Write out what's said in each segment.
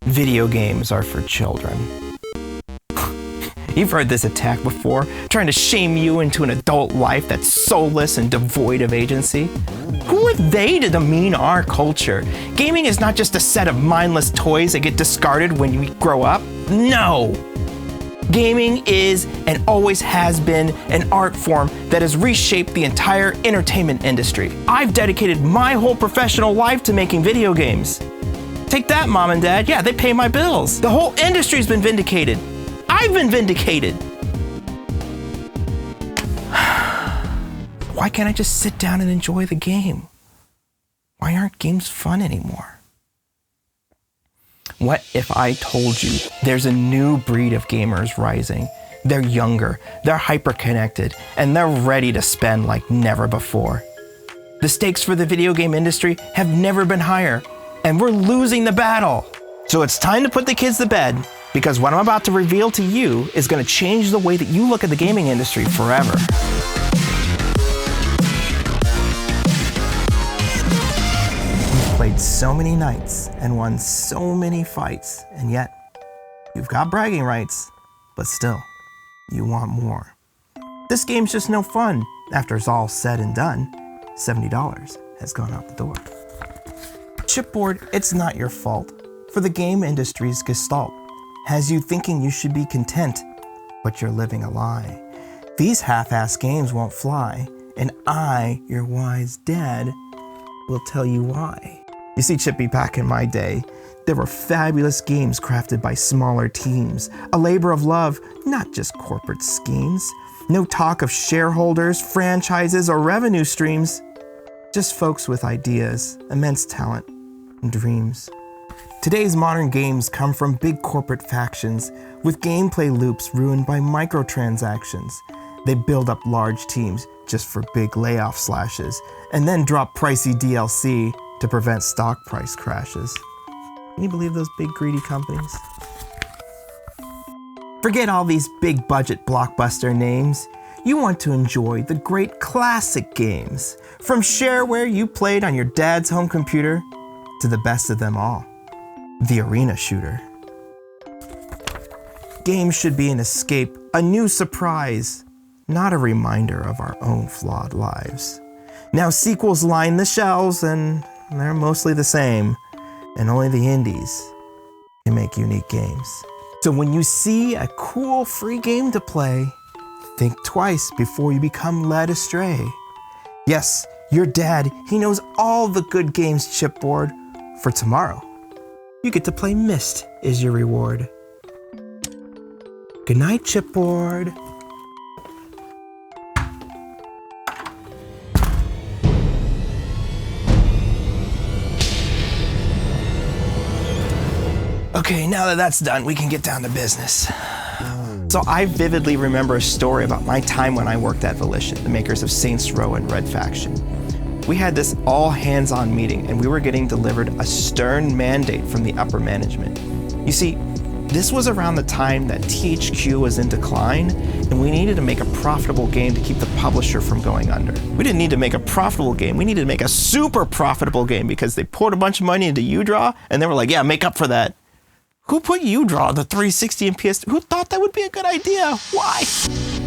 video games are for children. You've heard this attack before, trying to shame you into an adult life that's soulless and devoid of agency. Who are they to demean our culture? Gaming is not just a set of mindless toys that get discarded when you grow up. No! Gaming is and always has been an art form that has reshaped the entire entertainment industry. I've dedicated my whole professional life to making video games. Take that, Mom and Dad. Yeah, they pay my bills. The whole industry's been vindicated. I've been vindicated. Why can't I just sit down and enjoy the game? Why aren't games fun anymore? What if I told you there's a new breed of gamers rising? They're younger, they're hyper-connected, and they're ready to spend like never before. The stakes for the video game industry have never been higher, and we're losing the battle. So it's time to put the kids to bed, because what I'm about to reveal to you is going to change the way that you look at the gaming industry forever. You've played so many nights and won so many fights, and yet you've got bragging rights, but still, you want more. This game's just no fun. After it's all said and done, $70 has gone out the door. Chipboard, it's not your fault, for the game industry's gestalt has you thinking you should be content, but you're living a lie. These half-assed games won't fly, and I, your wise dad, will tell you why. You see, Chippy, back in my day, there were fabulous games crafted by smaller teams, a labor of love, not just corporate schemes. No talk of shareholders, franchises, or revenue streams, just folks with ideas, immense talent, and dreams. Today's modern games come from big corporate factions with gameplay loops ruined by microtransactions. They build up large teams just for big layoff slashes and then drop pricey DLC to prevent stock price crashes. Can you believe those big greedy companies? Forget all these big budget blockbuster names. You want to enjoy the great classic games, from shareware you played on your dad's home computer to the best of them all, the arena shooter. Games should be an escape, a new surprise, not a reminder of our own flawed lives. Now sequels line the shelves and they're mostly the same, and only the indies can make unique games. So when you see a cool free game to play, think twice before you become led astray. Yes, your dad, he knows all the good games, Chipboard. For tomorrow, you get to play Myst is your reward. Good night, Chipboard. Okay, now that that's done, we can get down to business. So I vividly remember a story about my time when I worked at Volition, the makers of Saints Row and Red Faction. We had this all-hands-on meeting, and we were getting delivered a stern mandate from the upper management. You see, this was around the time that THQ was in decline, and we needed to make a profitable game to keep the publisher from going under. We didn't need to make a profitable game, we needed to make a super profitable game because they poured a bunch of money into UDraw, and they were like, yeah, make up for that. Who put UDraw, the 360 and PS2? Who thought that would be a good idea? Why?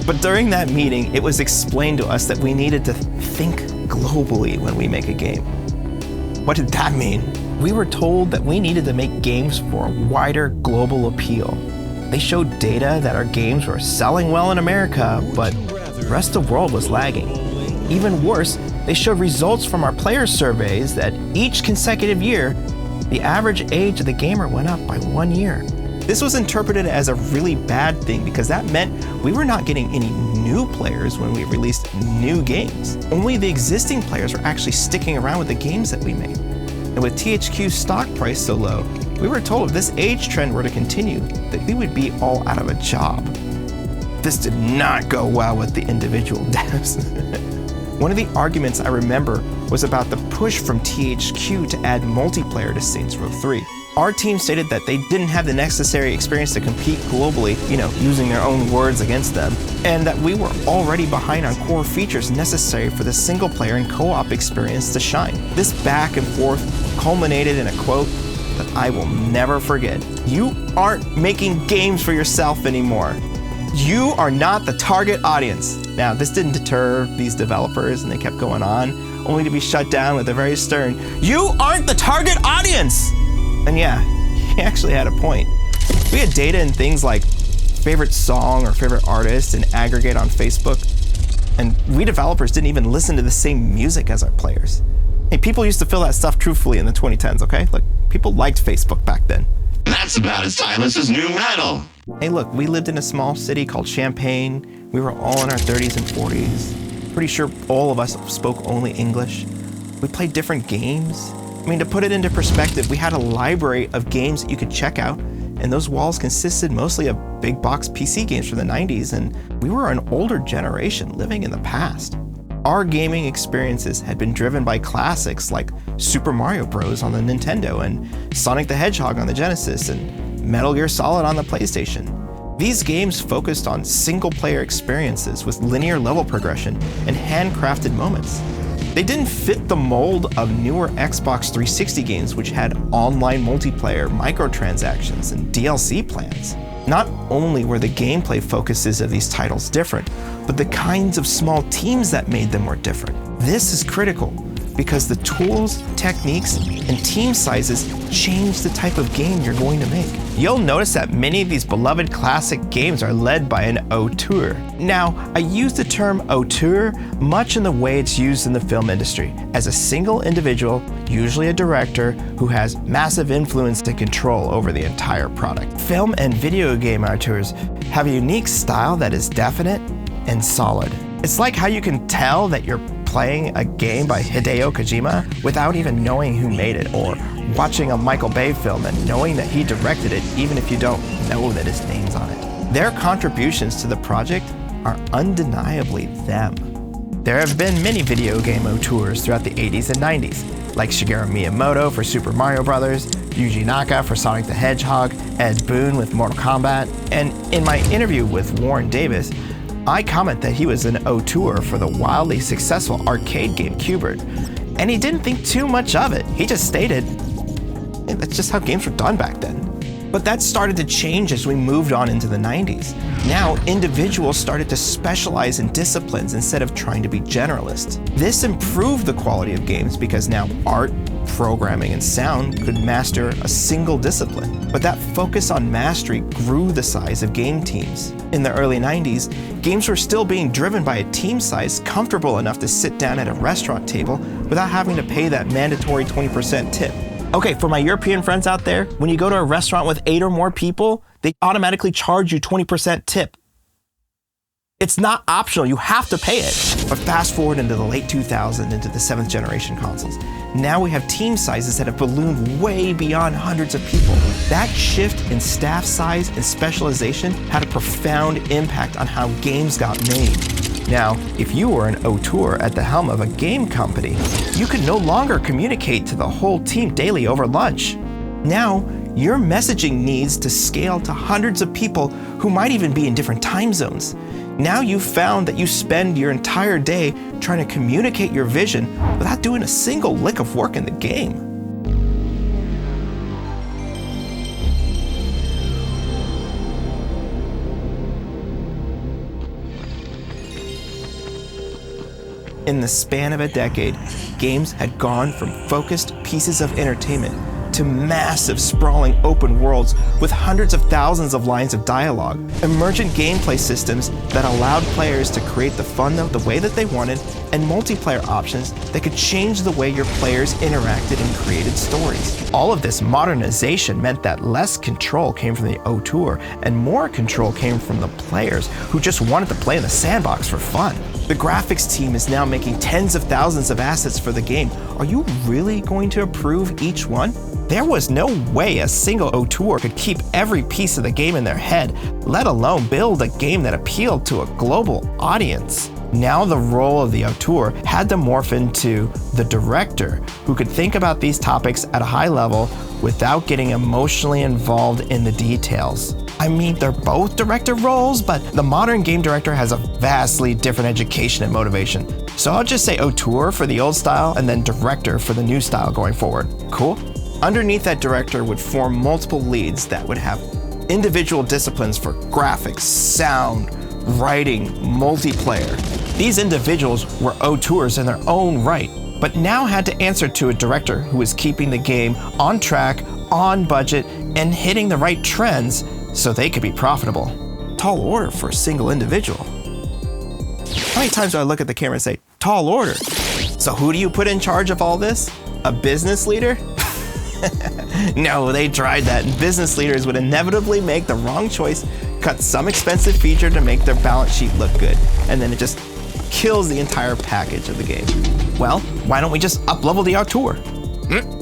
But during that meeting, it was explained to us that we needed to think globally when we make a game. What did that mean? We were told that we needed to make games for a wider global appeal. They showed data that our games were selling well in America, but the rest of the world was lagging. Even worse, they showed results from our player surveys that each consecutive year, the average age of the gamer went up by 1 year. This was interpreted as a really bad thing because that meant we were not getting any new players when we released new games. Only the existing players were actually sticking around with the games that we made. And with THQ's stock price so low, we were told if this age trend were to continue, that we would be all out of a job. This did not go well with the individual devs. One of the arguments I remember was about the push from THQ to add multiplayer to Saints Row 3. Our team stated that they didn't have the necessary experience to compete globally, using their own words against them, and that we were already behind on core features necessary for the single player and co-op experience to shine. This back and forth culminated in a quote, that I will never forget. You aren't making games for yourself anymore. You are not the target audience. Now, this didn't deter these developers, and they kept going on, only to be shut down with a very stern, "You aren't the target audience!" And yeah, he actually had a point. We had data in things like favorite song or favorite artist and aggregate on Facebook, and we developers didn't even listen to the same music as our players. Hey, people used to fill that stuff truthfully in the 2010s, okay? Look, people liked Facebook back then. That's about as timeless as new metal. Hey, look, we lived in a small city called Champaign. We were all in our 30s and 40s. Pretty sure all of us spoke only English. We played different games. I mean, to put it into perspective, we had a library of games that you could check out, and those walls consisted mostly of big box PC games from the 90s, and we were an older generation living in the past. Our gaming experiences had been driven by classics like Super Mario Bros. On the Nintendo and Sonic the Hedgehog on the Genesis and Metal Gear Solid on the PlayStation. These games focused on single-player experiences with linear level progression and handcrafted moments. They didn't fit the mold of newer Xbox 360 games, which had online multiplayer, microtransactions, and DLC plans. Not only were the gameplay focuses of these titles different, but the kinds of small teams that made them were different. This is critical because the tools, techniques, and team sizes change the type of game you're going to make. You'll notice that many of these beloved classic games are led by an auteur. Now, I use the term auteur much in the way it's used in the film industry, as a single individual, usually a director, who has massive influence and control over the entire product. Film and video game auteurs have a unique style that is definite and solid. It's like how you can tell that you're playing a game by Hideo Kojima without even knowing who made it, or watching a Michael Bay film and knowing that he directed it even if you don't know that his name's on it. Their contributions to the project are undeniably them. There have been many video game auteurs throughout the 80s and 90s, like Shigeru Miyamoto for Super Mario Bros., Yuji Naka for Sonic the Hedgehog, Ed Boon with Mortal Kombat, and in my interview with Warren Davis, I comment that he was an auteur for the wildly successful arcade game Chipboard, and he didn't think too much of it. He just stated, hey, that's just how games were done back then. But that started to change as we moved on into the 90s. Now, individuals started to specialize in disciplines instead of trying to be generalists. This improved the quality of games because now art, programming, and sound could master a single discipline. But that focus on mastery grew the size of game teams. In the early 90s, games were still being driven by a team size comfortable enough to sit down at a restaurant table without having to pay that mandatory 20% tip. Okay, for my European friends out there, when you go to a restaurant with 8 or more people, they automatically charge you 20% tip. It's not optional, you have to pay it. But fast forward into the late 2000s, into the 7th generation consoles. Now we have team sizes that have ballooned way beyond hundreds of people. That shift in staff size and specialization had a profound impact on how games got made. Now, if you were an auteur at the helm of a game company, you could no longer communicate to the whole team daily over lunch. Now, your messaging needs to scale to hundreds of people who might even be in different time zones. Now you've found that you spend your entire day trying to communicate your vision without doing a single lick of work in the game. In the span of a decade, games had gone from focused pieces of entertainment to massive, sprawling open worlds with hundreds of thousands of lines of dialogue, emergent gameplay systems that allowed players to create the fun the way that they wanted, and multiplayer options that could change the way your players interacted and created stories. All of this modernization meant that less control came from the auteur and more control came from the players who just wanted to play in the sandbox for fun. The graphics team is now making tens of thousands of assets for the game. Are you really going to approve each one? There was no way a single auteur could keep every piece of the game in their head, let alone build a game that appealed to a global audience. Now the role of the auteur had to morph into the director, who could think about these topics at a high level without getting emotionally involved in the details. I mean, they're both director roles, but the modern game director has a vastly different education and motivation. So I'll just say auteur for the old style and then director for the new style going forward. Cool? Underneath that director would form multiple leads that would have individual disciplines for graphics, sound, writing, multiplayer. These individuals were auteurs in their own right, but now had to answer to a director who was keeping the game on track, on budget, and hitting the right trends so they could be profitable. Tall order for a single individual. How many times do I look at the camera and say, tall order? So who do you put in charge of all this? A business leader? No, they tried that, and business leaders would inevitably make the wrong choice, cut some expensive feature to make their balance sheet look good, and then it just kills the entire package of the game. Well, why don't we just up-level the auteur?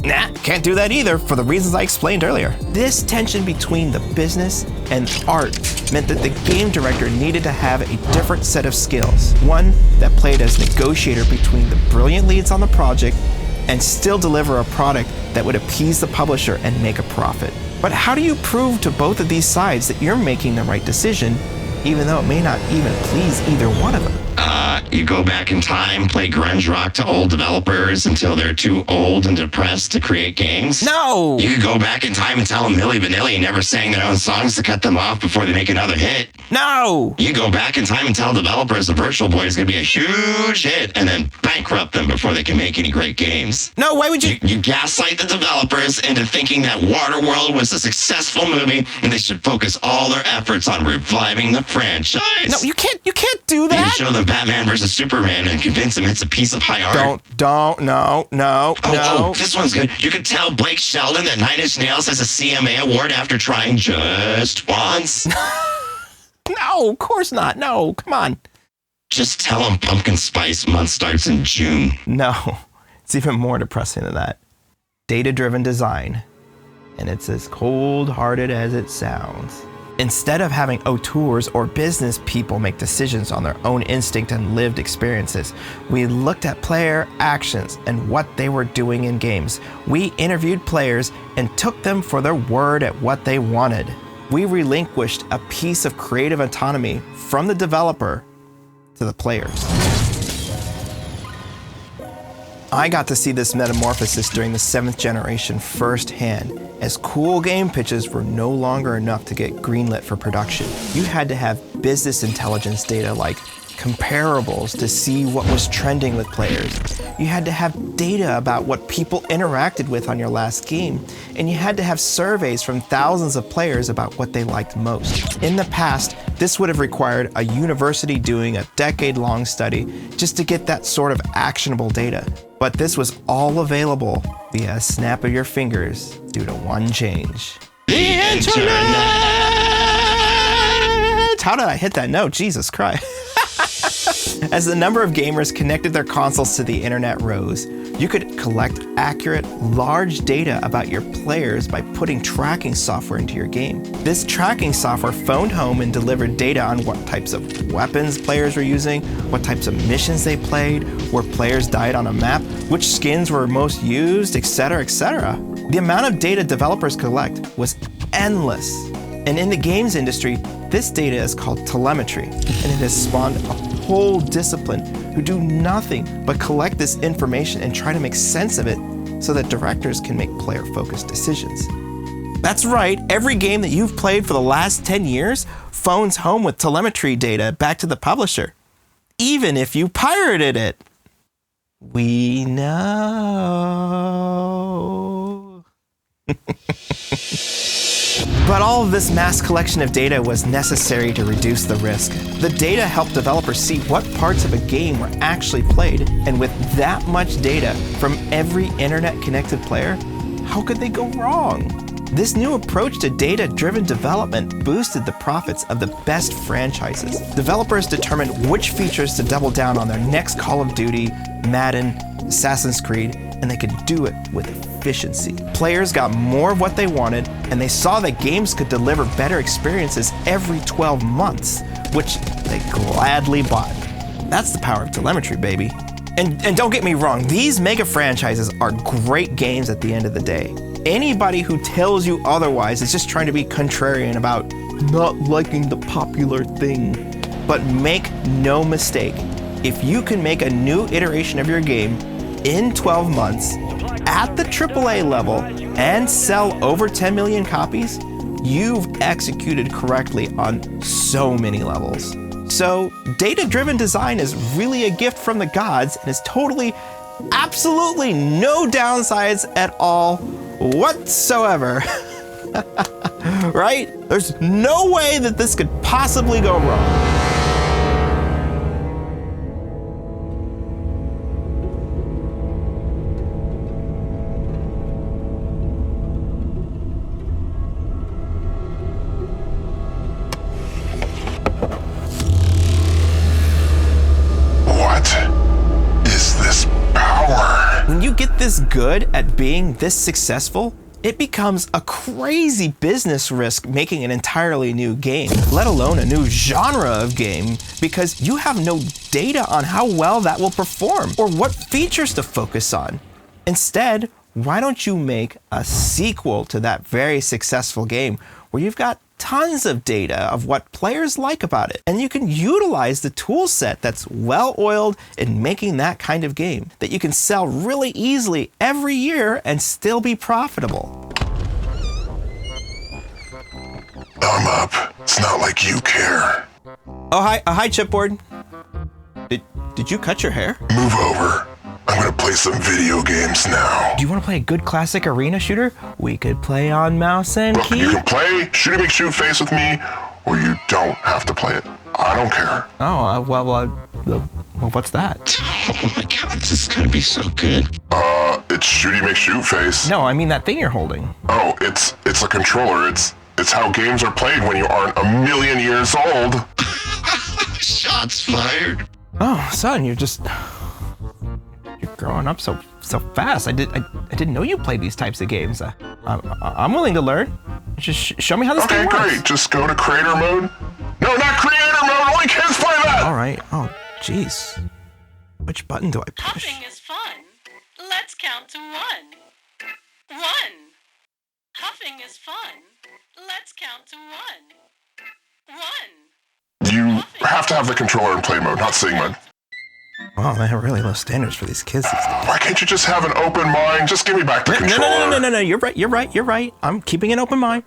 Nah, can't do that either for the reasons I explained earlier. This tension between the business and art meant that the game director needed to have a different set of skills. One that played as negotiator between the brilliant leads on the project and still deliver a product that would appease the publisher and make a profit. But how do you prove to both of these sides that you're making the right decision, even though it may not even please either one of them? You go back in time, play grunge rock to old developers until they're too old and depressed to create games? No! You could go back in time and tell them Milli Vanilli never sang their own songs to cut them off before they make another hit? No! You go back in time and tell developers the Virtual Boy is going to be a huge hit and then bankrupt them before they can make any great games? No, why would you? You gaslight the developers into thinking that Waterworld was a successful movie and they should focus all their efforts on reviving the franchise. No, you can't do You that! show them Batman versus Superman and convince them it's a piece of high art. No. This one's good. You could tell Blake Sheldon that Nine Inch Nails has a CMA award after trying just once. No, of course not. No, come on. Just tell him Pumpkin Spice Month starts in June. No, it's even more depressing than that. Data-driven design, and it's as cold-hearted as it sounds. Instead of having auteurs or business people make decisions on their own instinct and lived experiences, we looked at player actions and what they were doing in games. We interviewed players and took them for their word at what they wanted. We relinquished a piece of creative autonomy from the developer to the players. I got to see this metamorphosis during the 7th generation firsthand, as cool game pitches were no longer enough to get greenlit for production. You had to have business intelligence data like comparables to see what was trending with players. You had to have data about what people interacted with on your last game, and you had to have surveys from thousands of players about what they liked most. In the past, this would have required a university doing a decade-long study just to get that sort of actionable data. But this was all available via a snap of your fingers due to one change. The internet! How did I hit that note? Jesus Christ. As the number of gamers connected their consoles to the internet rose, you could collect accurate, large data about your players by putting tracking software into your game. This tracking software phoned home and delivered data on what types of weapons players were using, what types of missions they played, where players died on a map, which skins were most used, etc., etc. The amount of data developers collect was endless. And in the games industry, this data is called telemetry, and it has spawned a whole discipline who do nothing but collect this information and try to make sense of it so that directors can make player-focused decisions. That's right, every game that you've played for the last 10 years phones home with telemetry data back to the publisher, even if you pirated it. We know. But all of this mass collection of data was necessary to reduce the risk. The data helped developers see what parts of a game were actually played, and with that much data from every internet-connected player, how could they go wrong? This new approach to data-driven development boosted the profits of the best franchises. Developers determined which features to double down on their next Call of Duty, Madden, Assassin's Creed, and they could do it with efficiency. Players got more of what they wanted, and they saw that games could deliver better experiences every 12 months, which they gladly bought. That's the power of telemetry, baby. And don't get me wrong, these mega franchises are great games at the end of the day. Anybody who tells you otherwise is just trying to be contrarian about not liking the popular thing. But make no mistake, if you can make a new iteration of your game in 12 months at the AAA level and sell over 10 million copies, you've executed correctly on so many levels. So data-driven design is really a gift from the gods and is totally, absolutely no downsides at all whatsoever. Right? There's no way that this could possibly go wrong. When you get this good at being this successful, it becomes a crazy business risk making an entirely new game, let alone a new genre of game, because you have no data on how well that will perform or what features to focus on. Instead, why don't you make a sequel to that very successful game where you've got tons of data of what players like about it, and you can utilize the tool set that's well-oiled in making that kind of game that you can sell really easily every year and still be profitable. I'm up. It's not like you care. Oh, hi, Chipboard. Did you cut your hair? Move over. I'm gonna play some video games now. Do you want to play a good classic arena shooter? We could play on mouse and Look, key. you can play Shooty McShoot Face with me, or you don't have to play it. I don't care. Oh, well, what's that? Oh my god, this is gonna be so good. It's Shooty McShoot Face. No, I mean that thing you're holding. Oh, it's a controller. It's how games are played when you aren't a million years old. Shots fired. Oh, son, you're growing up so fast. I didn't know you played these types of games. I'm willing to learn. Just show me how this game works. Okay, great. Just go to creator mode. No, not creator mode. Only kids play that. All right. Oh, jeez. Which button do I push? Huffing is fun. Let's count to 1. 1. Huffing is fun. Let's count to 1. 1. You have to have the controller in play mode, not sing mode. Oh, they have really low standards for these kids these days. Why can't you just have an open mind? Just give me back the controller. No. You're right. I'm keeping an open mind.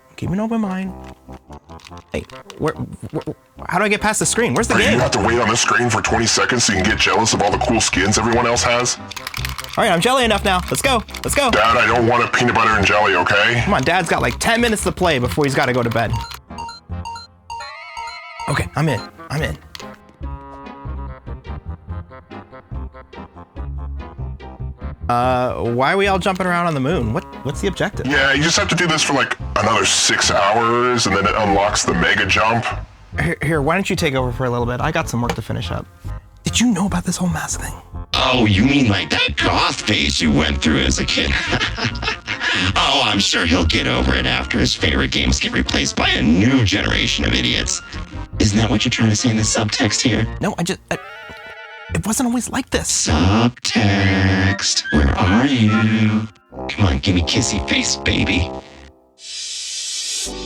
Hey, how do I get past the screen? Where's the game? You have to wait on the screen for 20 seconds so you can get jealous of all the cool skins everyone else has? All right, I'm jelly enough now. Let's go. Dad, I don't want a peanut butter and jelly, okay? Come on, Dad's got like 10 minutes to play before he's got to go to bed. Okay, I'm in. Why are we all jumping around on the moon? What's the objective? Yeah, you just have to do this for like another 6 hours, and then it unlocks the mega jump. Here, why don't you take over for a little bit? I got some work to finish up. Did you know about this whole mask thing? Oh, you mean like that goth phase you went through as a kid? Oh, I'm sure he'll get over it after his favorite games get replaced by a new generation of idiots. Isn't that what you're trying to say in the subtext here? No, it wasn't always like this. Subtext, where are you? Come on, give me kissy face, baby.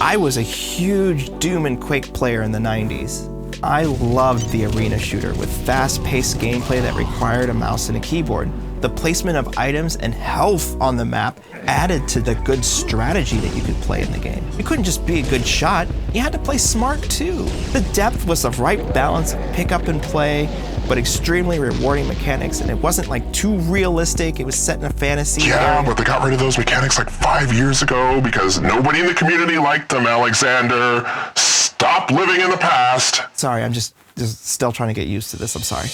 I was a huge Doom and Quake player in the 90s. I loved the arena shooter with fast-paced gameplay that required a mouse and a keyboard. The placement of items and health on the map added to the good strategy that you could play in the game. You couldn't just be a good shot, you had to play smart too. The depth was the right balance of pick up and play, but extremely rewarding mechanics, and it wasn't like too realistic, it was set in a fantasy Yeah, area. but they got rid of those mechanics like 5 years ago because nobody in the community liked them, Alexander. Stop living in the past. Sorry, I'm just still trying to get used to this, I'm sorry.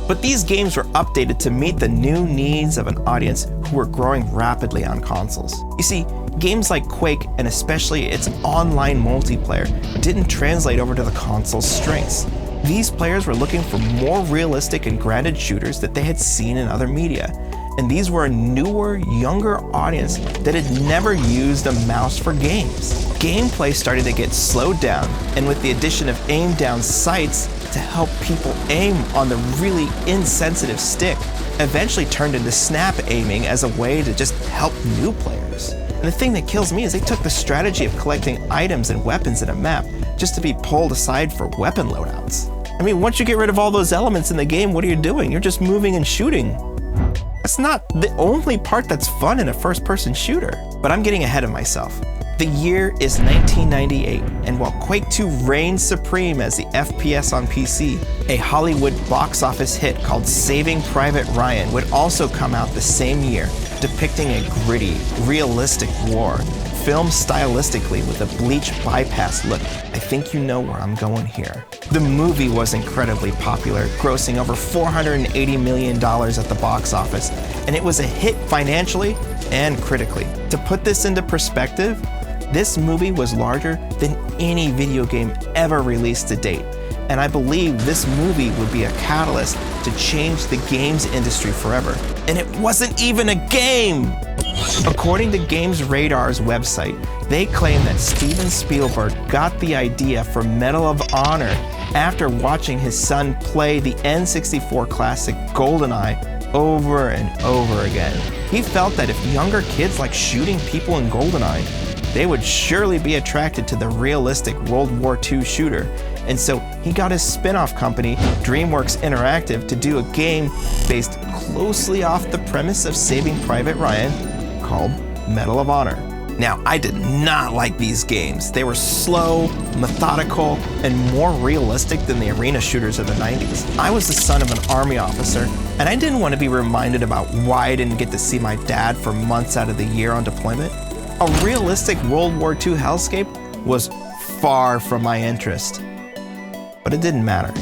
But these games were updated to meet the new needs of an audience who were growing rapidly on consoles. You see, games like Quake, and especially its online multiplayer, didn't translate over to the console's strengths. These players were looking for more realistic and grounded shooters that they had seen in other media. And these were a newer, younger audience that had never used a mouse for games. Gameplay started to get slowed down, and with the addition of aim-down sights to help people aim on the really insensitive stick, eventually turned into snap aiming as a way to just help new players. And the thing that kills me is they took the strategy of collecting items and weapons in a map just to be pulled aside for weapon loadouts. I mean, once you get rid of all those elements in the game, what are you doing? You're just moving and shooting. that's not the only part that's fun in a first-person shooter. But I'm getting ahead of myself. The year is 1998, and while Quake 2 reigns supreme as the FPS on PC, a Hollywood box office hit called Saving Private Ryan would also come out the same year, depicting a gritty, realistic war, filmed stylistically with a bleach bypass look. I think you know where I'm going here. The movie was incredibly popular, grossing over $480 million at the box office, and it was a hit financially and critically. To put this into perspective, this movie was larger than any video game ever released to date, and I believe this movie would be a catalyst to change the games industry forever. And it wasn't even a game! According to Games Radar's website, they claim that Steven Spielberg got the idea for Medal of Honor after watching his son play the N64 classic GoldenEye over and over again. He felt that if younger kids like shooting people in GoldenEye, they would surely be attracted to the realistic World War II shooter, and so he got his spin-off company, DreamWorks Interactive, to do a game based closely off the premise of Saving Private Ryan called Medal of Honor. Now, I did not like these games. They were slow, methodical, and more realistic than the arena shooters of the 90s. I was the son of an army officer, and I didn't want to be reminded about why I didn't get to see my dad for months out of the year on deployment. A realistic World War II hellscape was far from my interest. But it didn't matter.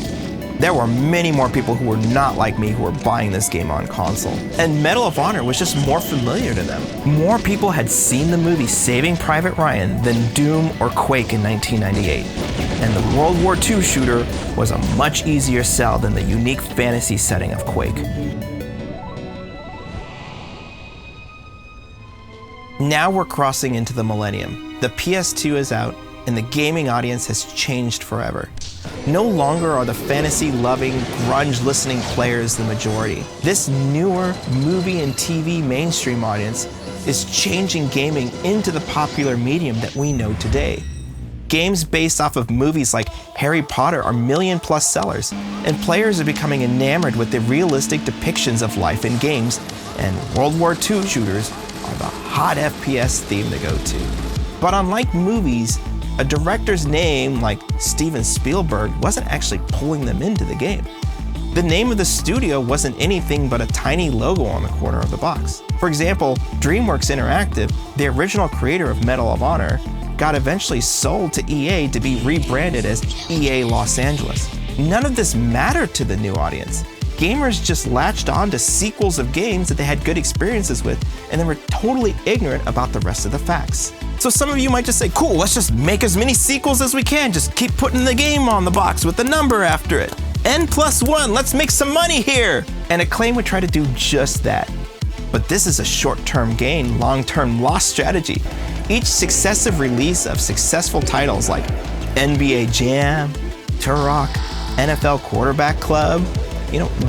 There were many more people who were not like me who were buying this game on console. And Medal of Honor was just more familiar to them. More people had seen the movie Saving Private Ryan than Doom or Quake in 1998. And the World War II shooter was a much easier sell than the unique fantasy setting of Quake. Now we're crossing into the millennium. The PS2 is out, and the gaming audience has changed forever. No longer are the fantasy-loving, grunge-listening players the majority. This newer movie and TV mainstream audience is changing gaming into the popular medium that we know today. Games based off of movies like Harry Potter are million-plus sellers, and players are becoming enamored with the realistic depictions of life in games, and World War II shooters are the hot FPS theme to go to. But unlike movies, a director's name like Steven Spielberg wasn't actually pulling them into the game. The name of the studio wasn't anything but a tiny logo on the corner of the box. For example, DreamWorks Interactive, the original creator of Medal of Honor, got eventually sold to EA to be rebranded as EA Los Angeles. None of this mattered to the new audience. Gamers just latched on to sequels of games that they had good experiences with, and they were totally ignorant about the rest of the facts. So some of you might just say, cool, let's just make as many sequels as we can. Just keep putting the game on the box with the number after it. N+1, let's make some money here. And Acclaim would try to do just that. But this is a short-term gain, long-term loss strategy. Each successive release of successful titles like NBA Jam, Turok, NFL Quarterback Club,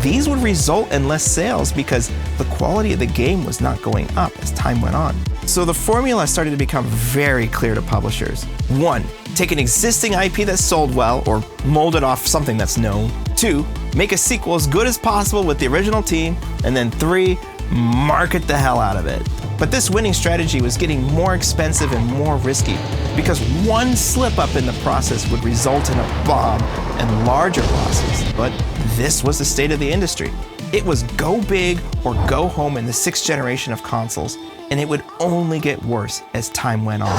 these would result in less sales because the quality of the game was not going up as time went on. So the formula started to become very clear to publishers. 1, take an existing IP that's sold well or mold it off something that's known. 2, make a sequel as good as possible with the original team. And then 3, market the hell out of it. But this winning strategy was getting more expensive and more risky because one slip up in the process would result in a bomb and larger losses. But this was the state of the industry. It was go big or go home in the 6th generation of consoles, and it would only get worse as time went on.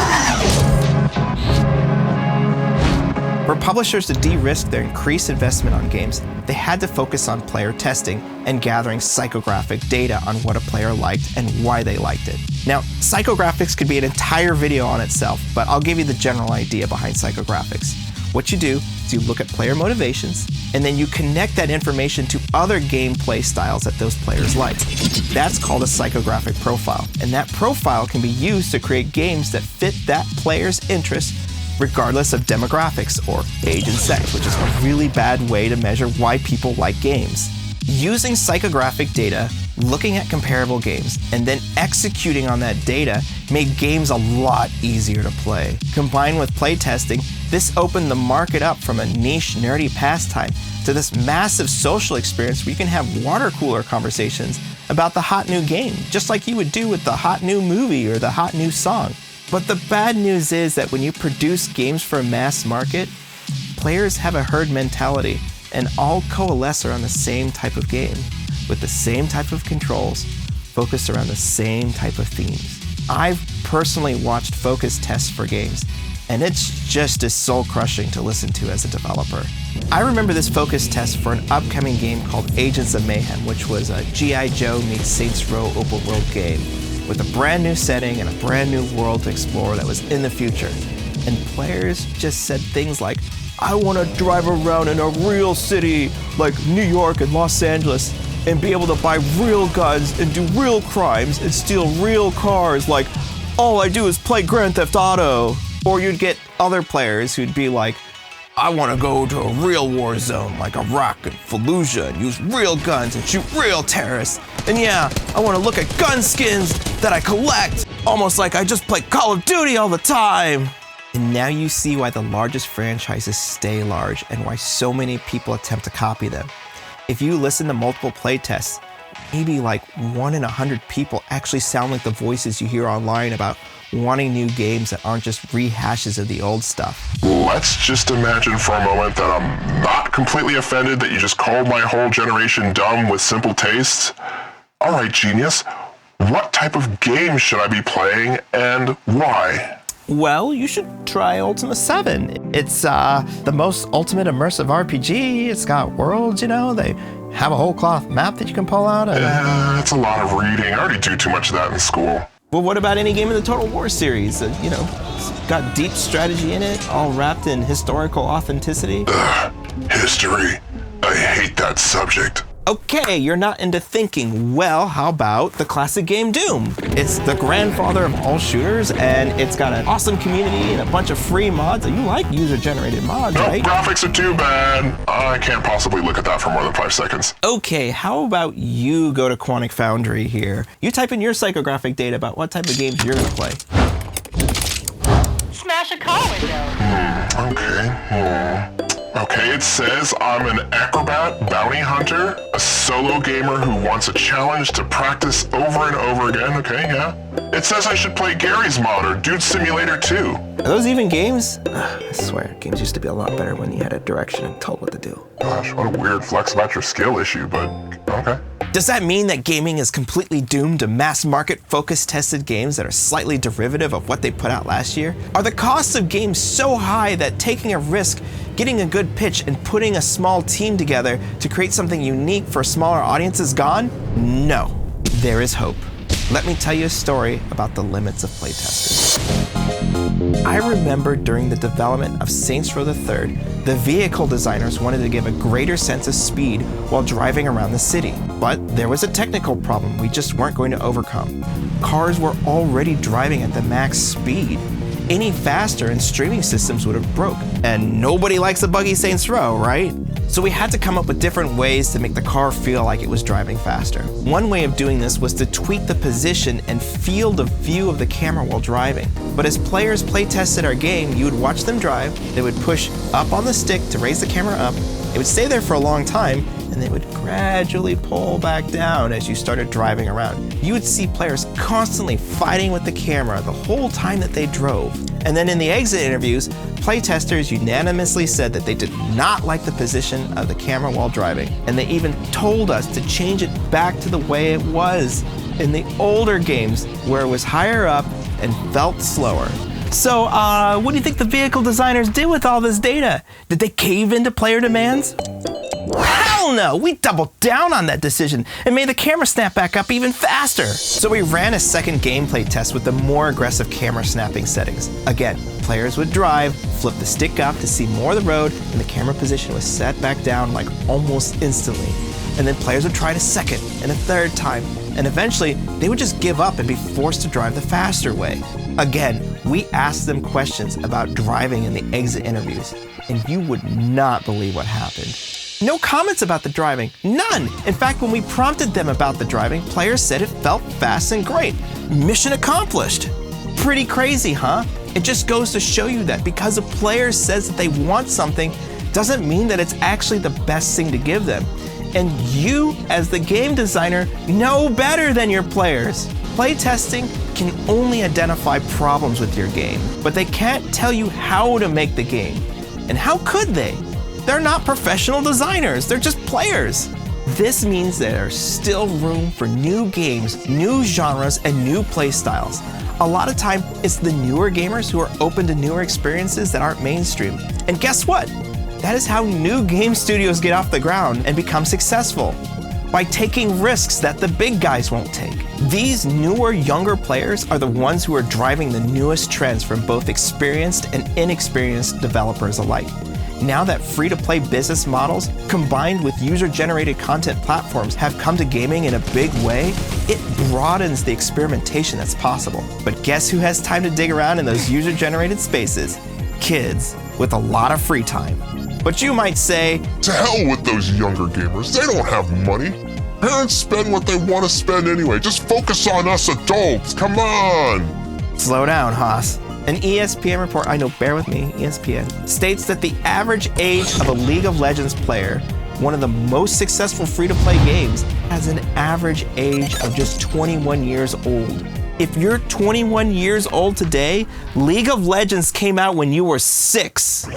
For publishers to de-risk their increased investment on games, they had to focus on player testing and gathering psychographic data on what a player liked and why they liked it. Now, psychographics could be an entire video on itself, but I'll give you the general idea behind psychographics. What you do is you look at player motivations, and then you connect that information to other gameplay styles that those players like. That's called a psychographic profile, and that profile can be used to create games that fit that player's interests regardless of demographics or age and sex, which is a really bad way to measure why people like games. Using psychographic data, looking at comparable games, and then executing on that data made games a lot easier to play. Combined with playtesting, this opened the market up from a niche, nerdy pastime to this massive social experience where you can have water cooler conversations about the hot new game, just like you would do with the hot new movie or the hot new song. But the bad news is that when you produce games for a mass market, players have a herd mentality and all coalesce around the same type of game, with the same type of controls, focused around the same type of themes. I've personally watched focus tests for games, and it's just as soul-crushing to listen to as a developer. I remember this focus test for an upcoming game called Agents of Mayhem, which was a G.I. Joe meets Saints Row open world game, with a brand new setting and a brand new world to explore that was in the future. And players just said things like, I want to drive around in a real city like New York and Los Angeles and be able to buy real guns and do real crimes and steal real cars like all I do is play Grand Theft Auto. Or you'd get other players who'd be like, I want to go to a real war zone like Iraq and Fallujah and use real guns and shoot real terrorists. And yeah, I want to look at gun skins that I collect, almost like I just play Call of Duty all the time. And now you see why the largest franchises stay large and why so many people attempt to copy them. If you listen to multiple playtests, maybe like 1 in 100 people actually sound like the voices you hear online about wanting new games that aren't just rehashes of the old stuff. Let's just imagine for a moment that I'm not completely offended that you just called my whole generation dumb with simple tastes. All right, genius, what type of game should I be playing and why? Well, you should try Ultima 7. It's the most ultimate immersive RPG. It's got worlds, you know. They have a whole cloth map that you can pull out. It's a lot of reading. I already do too much of that in school. Well, what about any game in the Total War series? It's got deep strategy in it, all wrapped in historical authenticity. History. I hate that subject. Okay, you're not into thinking. Well, how about the classic game Doom? It's the grandfather of all shooters, and it's got an awesome community and a bunch of free mods. You like user-generated mods, right? Graphics are too bad. I can't possibly look at that for more than 5 seconds. Okay, how about you go to Quantic Foundry here? You type in your psychographic data about what type of games you're gonna play. Smash a car window. Okay, it says I'm an acrobat bounty hunter, a solo gamer who wants a challenge to practice over and over again. Okay, yeah. It says I should play Gary's mod or Dude Simulator 2. Are those even games? I swear, games used to be a lot better when you had a direction and told what to do. Gosh, what a weird flex about your skill issue, but okay. Does that mean that gaming is completely doomed to mass market focus tested games that are slightly derivative of what they put out last year? Are the costs of games so high that taking a risk, getting a good pitch, and putting a small team together to create something unique for a smaller audience is gone? No, there is hope. Let me tell you a story about the limits of playtesting. I remember during the development of Saints Row III, the vehicle designers wanted to give a greater sense of speed while driving around the city. But there was a technical problem we just weren't going to overcome. Cars were already driving at the max speed. Any faster and streaming systems would have broke. And nobody likes a buggy Saints Row, right? So we had to come up with different ways to make the car feel like it was driving faster. One way of doing this was to tweak the position and field of view of the camera while driving. But as players playtested our game, you would watch them drive, they would push up on the stick to raise the camera up, it would stay there for a long time, and they would gradually pull back down as you started driving around. You would see players constantly fighting with the camera the whole time that they drove. And then in the exit interviews, playtesters unanimously said that they did not like the position of the camera while driving. And they even told us to change it back to the way it was in the older games where it was higher up and felt slower. So, what do you think the vehicle designers did with all this data? Did they cave into player demands? Hell no! We doubled down on that decision and made the camera snap back up even faster. So we ran a second gameplay test with the more aggressive camera snapping settings. Again, players would drive, flip the stick up to see more of the road, and the camera position was set back down like almost instantly. And then players would try it a second and a third time, and eventually they would just give up and be forced to drive the faster way. Again, we asked them questions about driving in the exit interviews, and you would not believe what happened. No comments about the driving, none. In fact, when we prompted them about the driving, players said it felt fast and great. Mission accomplished. Pretty crazy, huh? It just goes to show you that because a player says that they want something, doesn't mean that it's actually the best thing to give them. And you, as the game designer, know better than your players. Playtesting can only identify problems with your game, but they can't tell you how to make the game. And how could they? They're not professional designers, they're just players. This means there's still room for new games, new genres, and new playstyles. A lot of time, it's the newer gamers who are open to newer experiences that aren't mainstream. And guess what? That is how new game studios get off the ground and become successful. By taking risks that the big guys won't take. These newer, younger players are the ones who are driving the newest trends from both experienced and inexperienced developers alike. Now that free-to-play business models, combined with user-generated content platforms, have come to gaming in a big way, it broadens the experimentation that's possible. But guess who has time to dig around in those user-generated spaces? Kids, with a lot of free time. But you might say, To hell with those younger gamers, they don't have money. Parents spend what they want to spend anyway. Just focus on us adults, come on. slow down, Haas. An ESPN report, I know, bear with me, ESPN, states that the average age of a League of Legends player, one of the most successful free-to-play games, has an average age of just 21 years old. If you're 21 years old today, League of Legends came out when you were 6.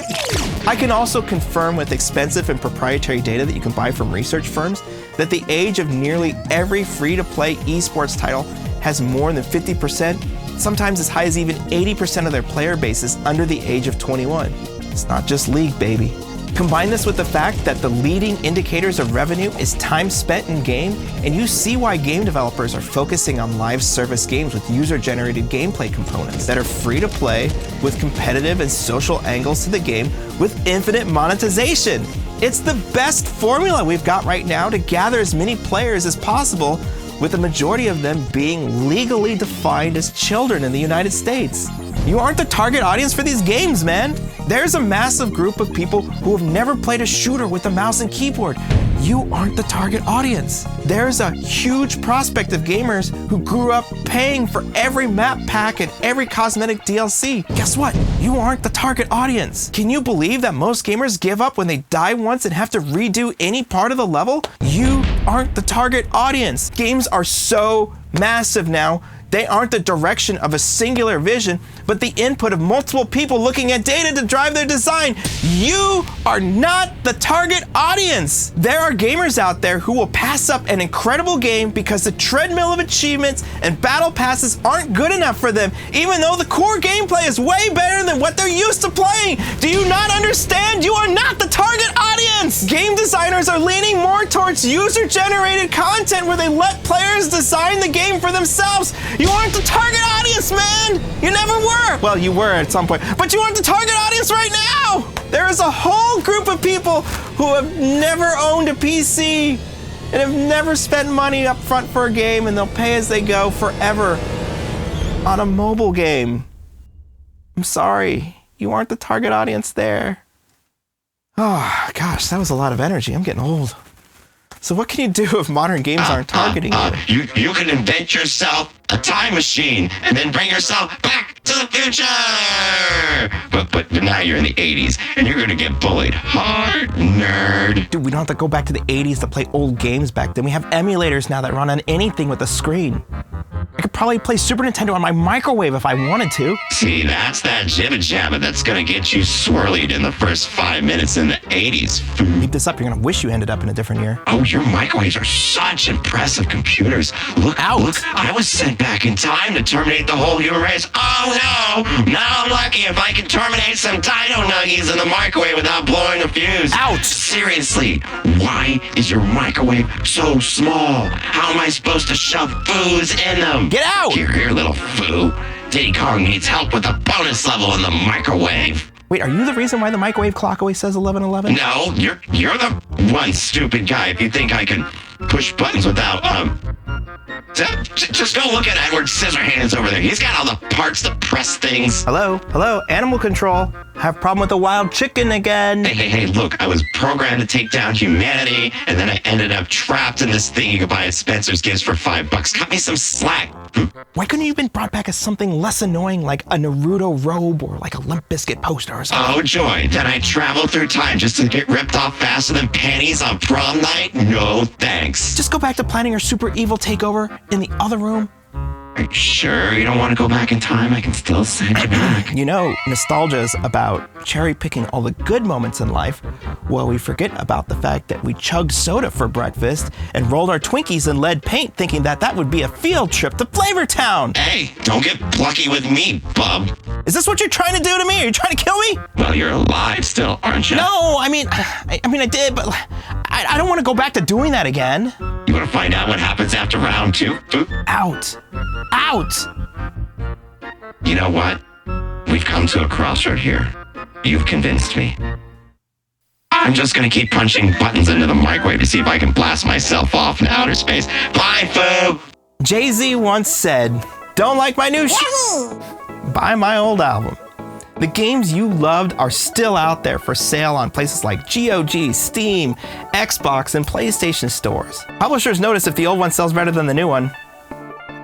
I can also confirm with expensive and proprietary data that you can buy from research firms that the age of nearly every free-to-play esports title has more than 50%, sometimes as high as even 80% of their player base is under the age of 21. It's not just League, baby. Combine this with the fact that the leading indicators of revenue is time spent in game, and you see why game developers are focusing on live service games with user-generated gameplay components that are free to play with competitive and social angles to the game with infinite monetization. It's the best formula we've got right now to gather as many players as possible, with the majority of them being legally defined as children in the United States. You aren't the target audience for these games, man. There's a massive group of people who have never played a shooter with a mouse and keyboard. You aren't the target audience. There's a huge prospect of gamers who grew up paying for every map pack and every cosmetic DLC. Guess what? You aren't the target audience. Can you believe that most gamers give up when they die once and have to redo any part of the level? You aren't the target audience. Games are so massive now. They aren't the direction of a singular vision, but the input of multiple people looking at data to drive their design. You are not the target audience. There are gamers out there who will pass up an incredible game because the treadmill of achievements and battle passes aren't good enough for them, even though the core gameplay is way better than what they're used to playing. Do you not understand? You are not the target audience. Game designers are leaning more towards user-generated content where they let players design the game for themselves. You aren't the target audience, man! You never were! Well, you were at some point, but you aren't the target audience right now! There is a whole group of people who have never owned a PC and have never spent money up front for a game, and they'll pay as they go forever on a mobile game. I'm sorry, you aren't the target audience there. Oh, gosh, that was a lot of energy. I'm getting old. So what can you do if modern games aren't targeting you? You can invent yourself a time machine and then bring yourself back to the future. But now you're in the 80s and you're gonna get bullied hard, nerd. Dude, we don't have to go back to the 80s to play old games back then. We have emulators now that run on anything with a screen. I could probably play Super Nintendo on my microwave if I wanted to. See, that's that jibba jabba that's gonna get you swirlied in the first 5 minutes in the 80s. Keep this up, you're gonna wish you ended up in a different year. Oh, your microwaves are such impressive computers. Look, I was sent back in time to terminate the whole human race. Oh no! Now I'm lucky if I can terminate some Dino Nuggies in the microwave without blowing a fuse. Ouch! Seriously, why is your microwave so small? How am I supposed to shove foods in them? Get out! Here, little foo. Diddy Kong needs help with a bonus level in the microwave. Wait, are you the reason why the microwave clock always says 11:11? No, you're the one stupid guy if you think I can push buttons without, just go look at Edward Scissorhands over there. He's got all the parts to press things. Hello, animal control. Have a problem with the wild chicken again. Hey, look, I was programmed to take down humanity, and then I ended up trapped in this thing you could buy at Spencer's Gifts for $5. Cut me some slack. Why couldn't you have been brought back as something less annoying like a Naruto robe or like a Limp Bizkit poster or something? Oh, joy. Did I travel through time just to get ripped off faster than panties on prom night? No, thanks. Just go back to planning your super evil takeover in the other room. Are you sure you don't want to go back in time? I can still send you back. You know, nostalgia's about cherry-picking all the good moments in life, while we forget about the fact that we chugged soda for breakfast and rolled our Twinkies in lead paint thinking that that would be a field trip to Flavortown. Hey, don't get plucky with me, bub. Is this what you're trying to do to me? Are you trying to kill me? Well, you're alive still, aren't you? No, I mean I did, but I don't want to go back to doing that again. You want to find out what happens after round 2? Out. You know what? We've come to a crossroad here. You've convinced me. I'm just gonna keep punching buttons into the microwave to see if I can blast myself off in outer space. Bye, Foo! Jay-Z once said, "Don't like my new buy my old album." The games you loved are still out there for sale on places like GOG, Steam, Xbox, and PlayStation stores. Publishers notice if the old one sells better than the new one.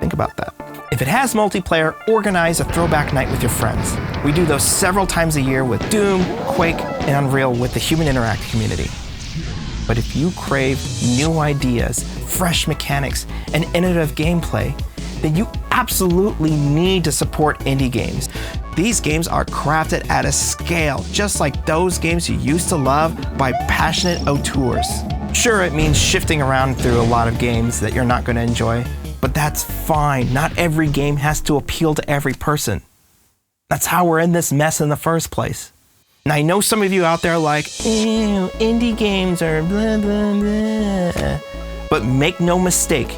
Think about that. If it has multiplayer, organize a throwback night with your friends. We do those several times a year with Doom, Quake, and Unreal with the Human Interactive community. But if you crave new ideas, fresh mechanics, and innovative gameplay, then you absolutely need to support indie games. These games are crafted at a scale, just like those games you used to love by passionate auteurs. Sure, it means shifting around through a lot of games that you're not going to enjoy, but that's fine. Not every game has to appeal to every person. That's how we're in this mess in the first place. And I know some of you out there are like, ew, indie games are blah, blah, blah. But make no mistake,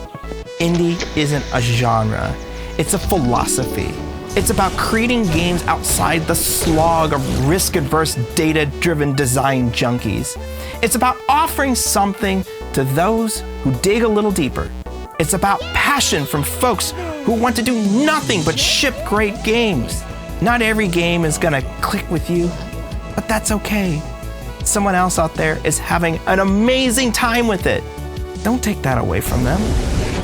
indie isn't a genre. It's a philosophy. It's about creating games outside the slog of risk-averse, data-driven design junkies. It's about offering something to those who dig a little deeper. It's about passion from folks who want to do nothing but ship great games. Not every game is gonna click with you, but that's okay. Someone else out there is having an amazing time with it. Don't take that away from them.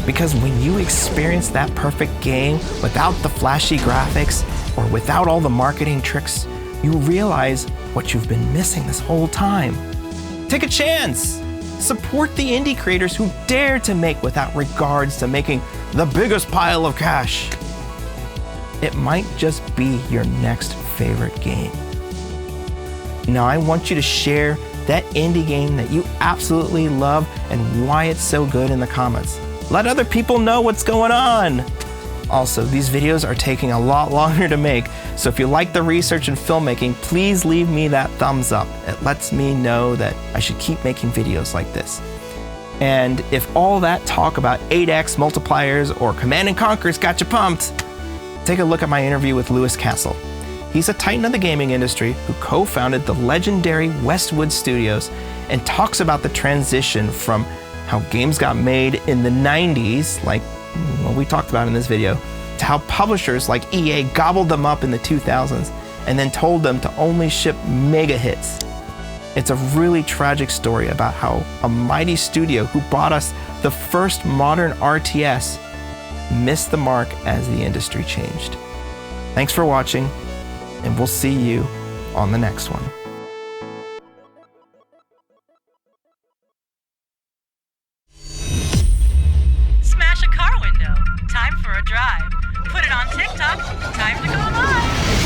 Because when you experience that perfect game without the flashy graphics or without all the marketing tricks, you realize what you've been missing this whole time. Take a chance. Support the indie creators who dare to make without regards to making the biggest pile of cash. It might just be your next favorite game. Now I want you to share that indie game that you absolutely love and why it's so good in the comments. Let other people know what's going on. Also, these videos are taking a lot longer to make, so if you like the research and filmmaking, please leave me that thumbs up. It lets me know that I should keep making videos like this. And if all that talk about 8x multipliers or Command & Conquer's got you pumped, take a look at my interview with Lewis Castle. He's a titan of the gaming industry who co-founded the legendary Westwood Studios and talks about the transition from how games got made in the 90s, like what we talked about in this video, to how publishers like EA gobbled them up in the 2000s and then told them to only ship mega hits. It's a really tragic story about how a mighty studio who brought us the first modern RTS missed the mark as the industry changed. Thanks for watching, and we'll see you on the next one. Smash a car window. Time for a drive. Put it on TikTok. Time to go live.